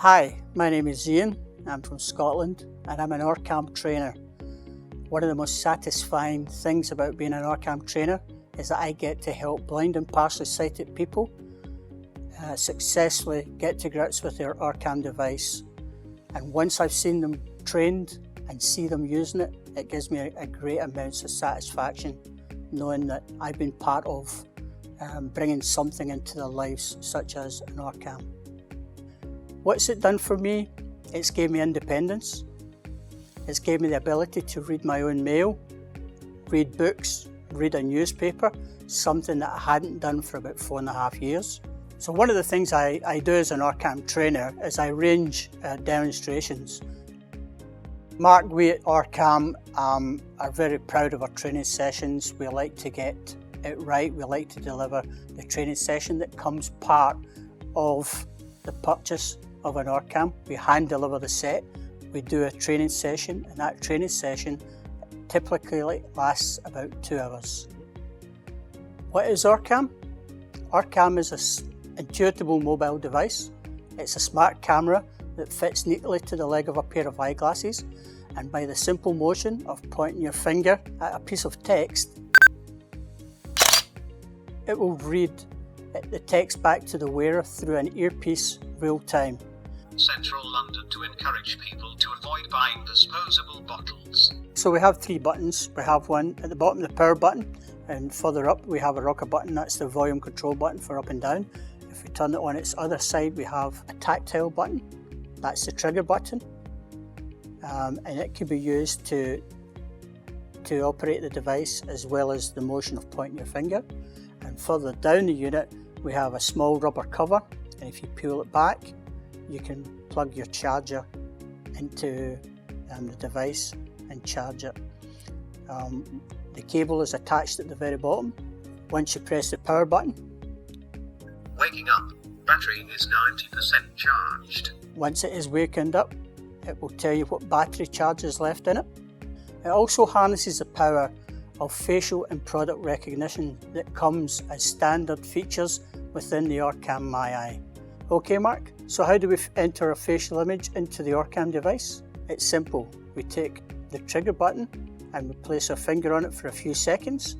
Hi, my name is Ian. I'm from Scotland and I'm an OrCam trainer. One of the most satisfying things about being an OrCam trainer is that I get to help blind and partially sighted people successfully get to grips with their OrCam device. And once I've seen them trained and see them using it, it gives me a great amount of satisfaction knowing that I've been part of bringing something into their lives, such as an OrCam. What's it done for me? It's gave me independence. It's gave me the ability to read my own mail, read books, read a newspaper, something that I hadn't done for about 4.5 years. So one of the things I do as an OrCam trainer is I arrange demonstrations. Mark, we at OrCam are very proud of our training sessions. We like to get it right. We like to deliver the training session that comes part of the purchase of an OrCam. We hand deliver the set. We do a training session, and that training session typically lasts about 2 hours. What is OrCam? OrCam is an intuitable mobile device. It's a smart camera that fits neatly to the leg of a pair of eyeglasses, and by the simple motion of pointing your finger at a piece of text, it will read the text back to the wearer through an earpiece real time. Central London to encourage people to avoid buying disposable bottles. So we have 3 buttons. We have one at the bottom, the power button, and further up we have a rocker button. That's the volume control button for up and down. If we turn it on its other side, we have a tactile button. That's the trigger button, and it can be used to operate the device as well as the motion of pointing your finger. And further down the unit we have a small rubber cover, and if you peel it back you can plug your charger into the device and charge it. The cable is attached at the very bottom. Once you press the power button, waking up, battery is 90% charged. Once it is wakened up, it will tell you what battery charge is left in it. It also harnesses the power of facial and product recognition that comes as standard features within the OrCam MyEye. Okay, Mark, so how do we enter a facial image into the OrCam device? It's simple. We take the trigger button and we place our finger on it for a few seconds,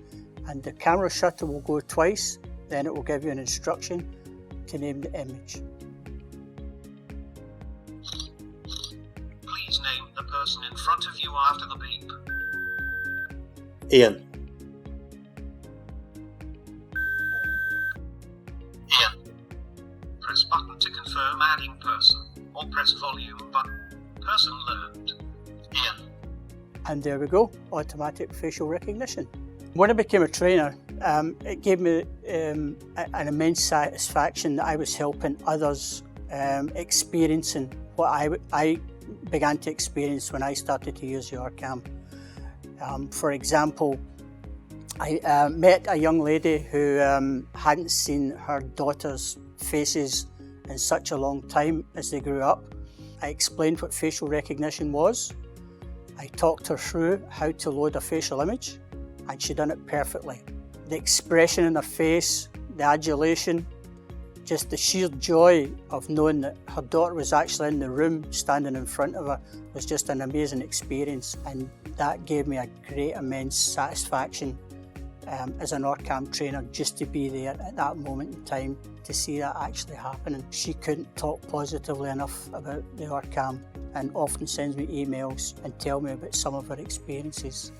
and the camera shutter will go twice, then it will give you an instruction to name the image. Please name the person in front of you after the beep. Ian. Press button to confirm adding person, or press volume button. Person learned. Ian. And there we go, automatic facial recognition. When I became a trainer, it gave me an immense satisfaction that I was helping others experiencing what I began to experience when I started to use the OrCam. For example, I met a young lady who hadn't seen her daughter's faces in such a long time as they grew up. I explained what facial recognition was. I talked her through how to load a facial image, and she done it perfectly. The expression in her face, the adulation, just the sheer joy of knowing that her daughter was actually in the room standing in front of her was just an amazing experience, and that gave me a great immense satisfaction as an OrCam trainer, just to be there at that moment in time to see that actually happening. She couldn't talk positively enough about the OrCam and often sends me emails and tell me about some of her experiences.